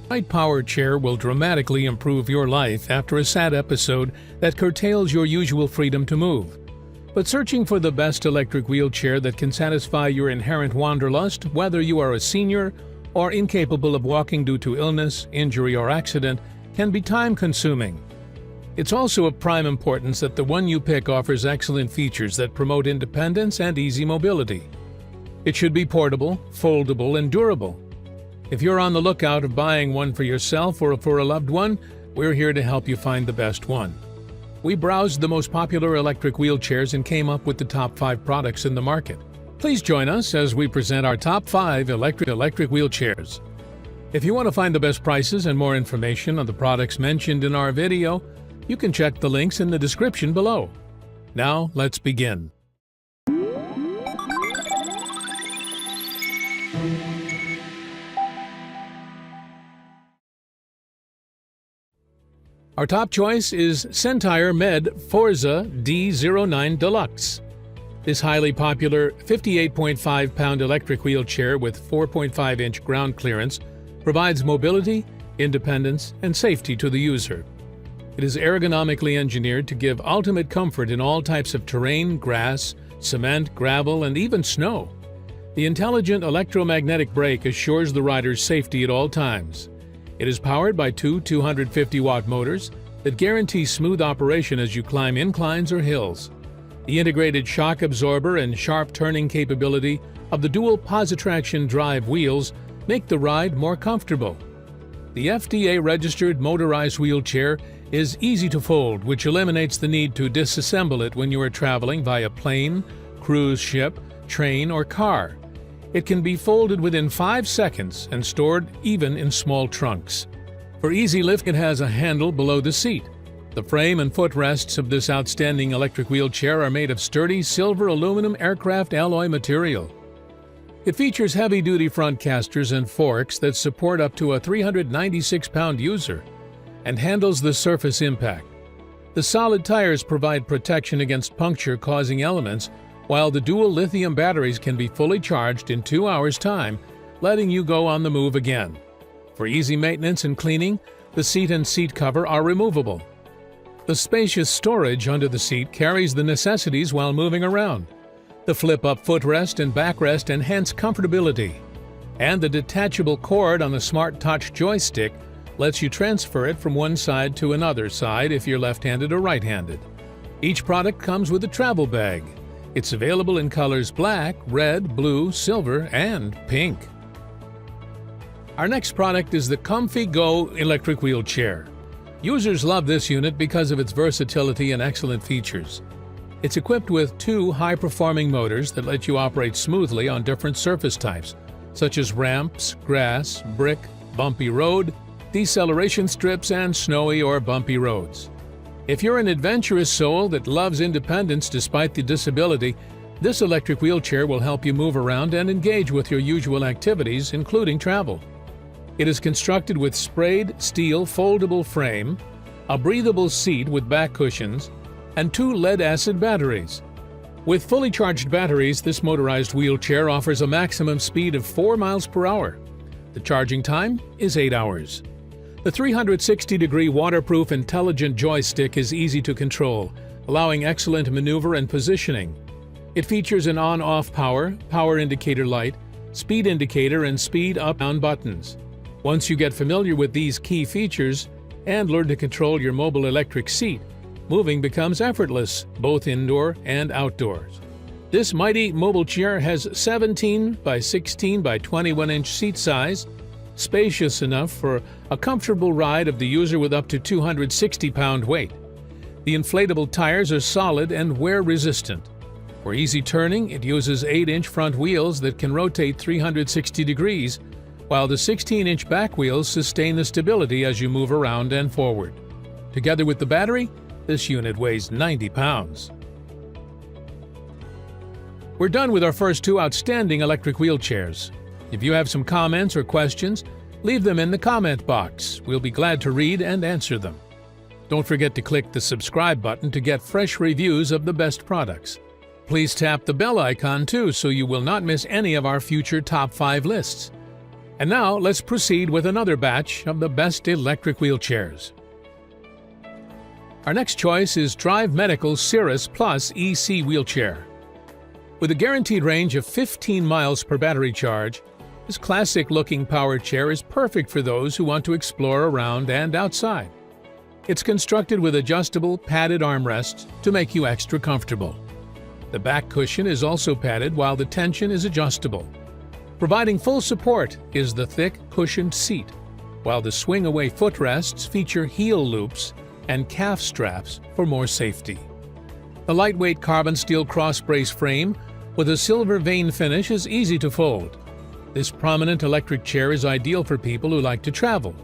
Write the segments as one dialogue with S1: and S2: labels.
S1: Night Power Chair will dramatically improve your life after a sad episode that curtails your usual freedom to move. But searching for the best electric wheelchair that can satisfy your inherent wanderlust, whether you are a senior or incapable of walking due to illness, injury, or accident, can be time-consuming. It's also of prime importance that the one you pick offers excellent features that promote independence and easy mobility. It should be portable, foldable, and durable. If you're on the lookout of buying one for yourself or for a loved one, we're here to help you find the best one. We browsed the most popular electric wheelchairs and came up with the top 5 products in the market. Please join us as we present our top 5 electric wheelchairs. If you want to find the best prices and more information on the products mentioned in our video, you can check the links in the description below. Now, let's begin. Our top choice is Sentire Med Forza D09 Deluxe. This highly popular 58.5-pound electric wheelchair with 4.5-inch ground clearance provides mobility, independence, and safety to the user. It is ergonomically engineered to give ultimate comfort in all types of terrain, grass, cement, gravel, and even snow. The intelligent electromagnetic brake assures the rider's safety at all times. It is powered by two 250-watt motors that guarantee smooth operation as you climb inclines or hills. The integrated shock absorber and sharp turning capability of the dual positraction drive wheels make the ride more comfortable. The FDA-registered motorized wheelchair is easy to fold, which eliminates the need to disassemble it when you are traveling via plane, cruise ship, train, or car. It can be folded within 5 seconds and stored even in small trunks. For easy lift, it has a handle below the seat. The frame and footrests of this outstanding electric wheelchair are made of sturdy silver aluminum aircraft alloy material. It features heavy-duty front casters and forks that support up to a 396-pound user and handles the surface impact. The solid tires provide protection against puncture-causing elements, while the dual lithium batteries can be fully charged in 2 hours' time, letting you go on the move again. For easy maintenance and cleaning, the seat and seat cover are removable. The spacious storage under the seat carries the necessities while moving around. The flip-up footrest and backrest enhance comfortability. And the detachable cord on the Smart Touch joystick lets you transfer it from one side to another side if you're left-handed or right-handed. Each product comes with a travel bag. It's available in colors black, red, blue, silver, and pink. Our next product is the Comfy Go electric wheelchair. Users love this unit because of its versatility and excellent features. It's equipped with 2 high-performing motors that let you operate smoothly on different surface types, such as ramps, grass, brick, bumpy road, deceleration strips, and snowy or bumpy roads. If you're an adventurous soul that loves independence despite the disability, this electric wheelchair will help you move around and engage with your usual activities, including travel. It is constructed with sprayed steel foldable frame, a breathable seat with back cushions, and 2 lead-acid batteries. With fully charged batteries, this motorized wheelchair offers a maximum speed of 4 miles per hour. The charging time is 8 hours. The 360-degree waterproof intelligent joystick is easy to control, allowing excellent maneuver and positioning. It features an on-off power indicator light, speed indicator, and speed up-down buttons. Once you get familiar with these key features and learn to control your mobile electric seat, moving becomes effortless, both indoor and outdoors. This mighty mobile chair has 17 by 16 by 21-inch seat size, spacious enough for a comfortable ride of the user with up to 260-pound weight. The inflatable tires are solid and wear-resistant. For easy turning, it uses 8-inch front wheels that can rotate 360 degrees, while the 16-inch back wheels sustain the stability as you move around and forward. Together with the battery, this unit weighs 90 pounds. We're done with our first 2 outstanding electric wheelchairs. If you have some comments or questions, leave them in the comment box. We'll be glad to read and answer them. Don't forget to click the subscribe button to get fresh reviews of the best products. Please tap the bell icon too so you will not miss any of our future top 5 lists. And now let's proceed with another batch of the best electric wheelchairs. Our next choice is Drive Medical's Cirrus Plus EC wheelchair. With a guaranteed range of 15 miles per battery charge, this classic-looking power chair is perfect for those who want to explore around and outside. It's constructed with adjustable, padded armrests to make you extra comfortable. The back cushion is also padded while the tension is adjustable. Providing full support is the thick, cushioned seat, while the swing-away footrests feature heel loops and calf straps for more safety. The lightweight carbon steel cross-brace frame with a silver vein finish is easy to fold. This prominent electric chair is ideal for people who like to travel.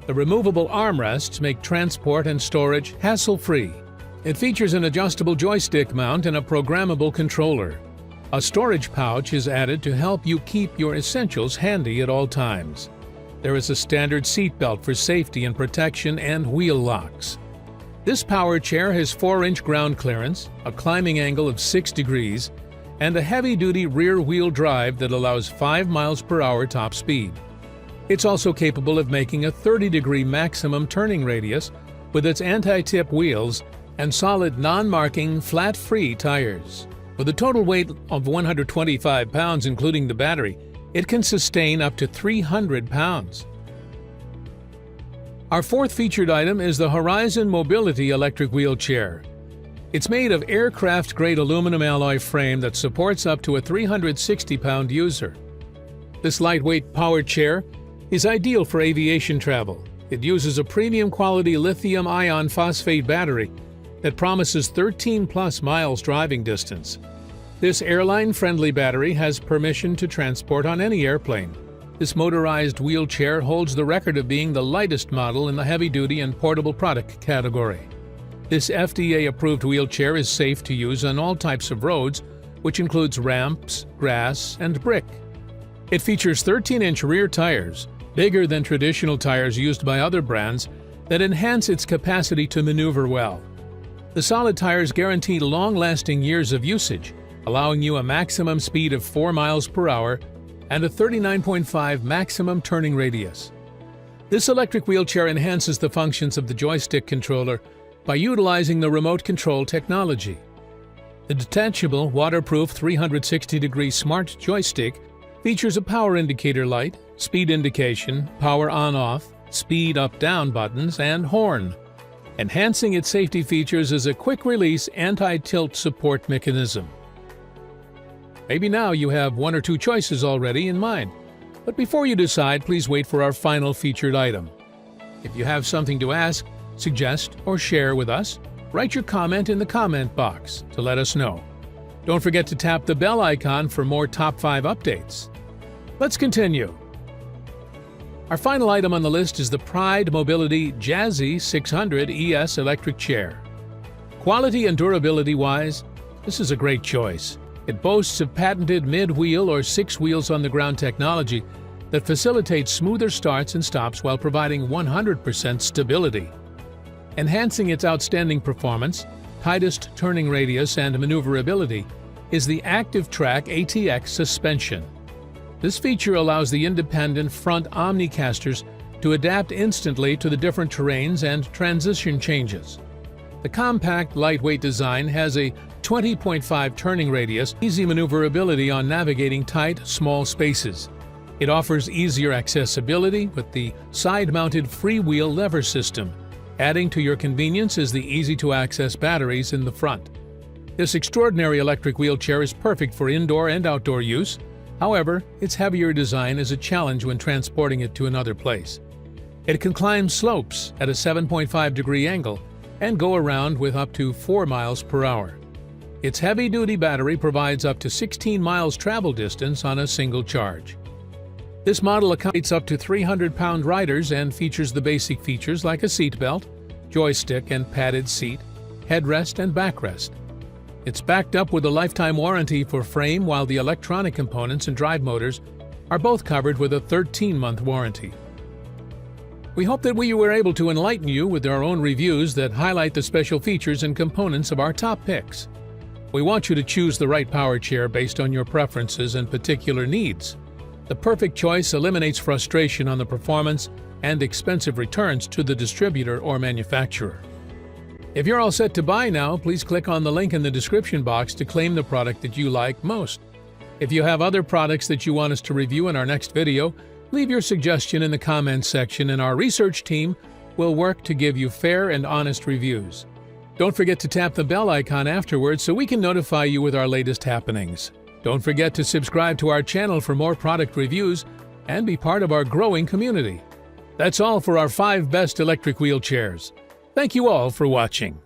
S1: The removable armrests make transport and storage hassle-free. It features an adjustable joystick mount and a programmable controller. A storage pouch is added to help you keep your essentials handy at all times. There is a standard seat belt for safety and protection and wheel locks. This power chair has 4-inch ground clearance, a climbing angle of 6 degrees, and a heavy-duty rear-wheel drive that allows 5 miles per hour top speed. It's also capable of making a 30-degree maximum turning radius with its anti-tip wheels and solid non-marking flat-free tires. With a total weight of 125 pounds including the battery, it can sustain up to 300 pounds. Our fourth featured item is the Horizon Mobility electric wheelchair. It's made of aircraft-grade aluminum alloy frame that supports up to a 360-pound user. This lightweight power chair is ideal for aviation travel. It uses a premium-quality lithium iron phosphate battery that promises 13-plus miles driving distance. This airline-friendly battery has permission to transport on any airplane. This motorized wheelchair holds the record of being the lightest model in the heavy-duty and portable product category. This FDA-approved wheelchair is safe to use on all types of roads, which includes ramps, grass, and brick. It features 13-inch rear tires, bigger than traditional tires used by other brands, that enhance its capacity to maneuver well. The solid tires guarantee long-lasting years of usage, allowing you a maximum speed of 4 miles per hour and a 39.5 maximum turning radius. This electric wheelchair enhances the functions of the joystick controller by utilizing the remote control technology. The detachable, waterproof 360-degree smart joystick features a power indicator light, speed indication, power on-off, speed up-down buttons, and horn. Enhancing its safety features is a quick-release anti-tilt support mechanism. Maybe now you have one or two choices already in mind, but before you decide, please wait for our final featured item. If you have something to ask, suggest, or share with us, write your comment in the comment box to let us know. Don't forget to tap the bell icon for more Top 5 updates. Let's continue. Our final item on the list is the Pride Mobility Jazzy 600 ES electric chair. Quality and durability-wise, this is a great choice. It boasts of patented mid-wheel or 6 wheels on the ground technology that facilitates smoother starts and stops while providing 100% stability. Enhancing its outstanding performance, tightest turning radius, and maneuverability is the Active Track ATX suspension. This feature allows the independent front omnicasters to adapt instantly to the different terrains and transition changes. The compact, lightweight design has a 20.5 turning radius, easy maneuverability on navigating tight, small spaces. It offers easier accessibility with the side-mounted freewheel lever system. Adding to your convenience is the easy-to-access batteries in the front. This extraordinary electric wheelchair is perfect for indoor and outdoor use. However, its heavier design is a challenge when transporting it to another place. It can climb slopes at a 7.5-degree angle and go around with up to 4 miles per hour. Its heavy-duty battery provides up to 16 miles travel distance on a single charge. This model accommodates up to 300-pound riders and features the basic features like a seat belt, joystick and padded seat, headrest and backrest. It's backed up with a lifetime warranty for frame, while the electronic components and drive motors are both covered with a 13-month warranty. We hope that we were able to enlighten you with our own reviews that highlight the special features and components of our top picks. We want you to choose the right power chair based on your preferences and particular needs. The perfect choice eliminates frustration on the performance and expensive returns to the distributor or manufacturer. If you're all set to buy now, please click on the link in the description box to claim the product that you like most. If you have other products that you want us to review in our next video, leave your suggestion in the comments section and our research team will work to give you fair and honest reviews. Don't forget to tap the bell icon afterwards so we can notify you with our latest happenings. Don't forget to subscribe to our channel for more product reviews and be part of our growing community. That's all for our 5 best electric wheelchairs. Thank you all for watching.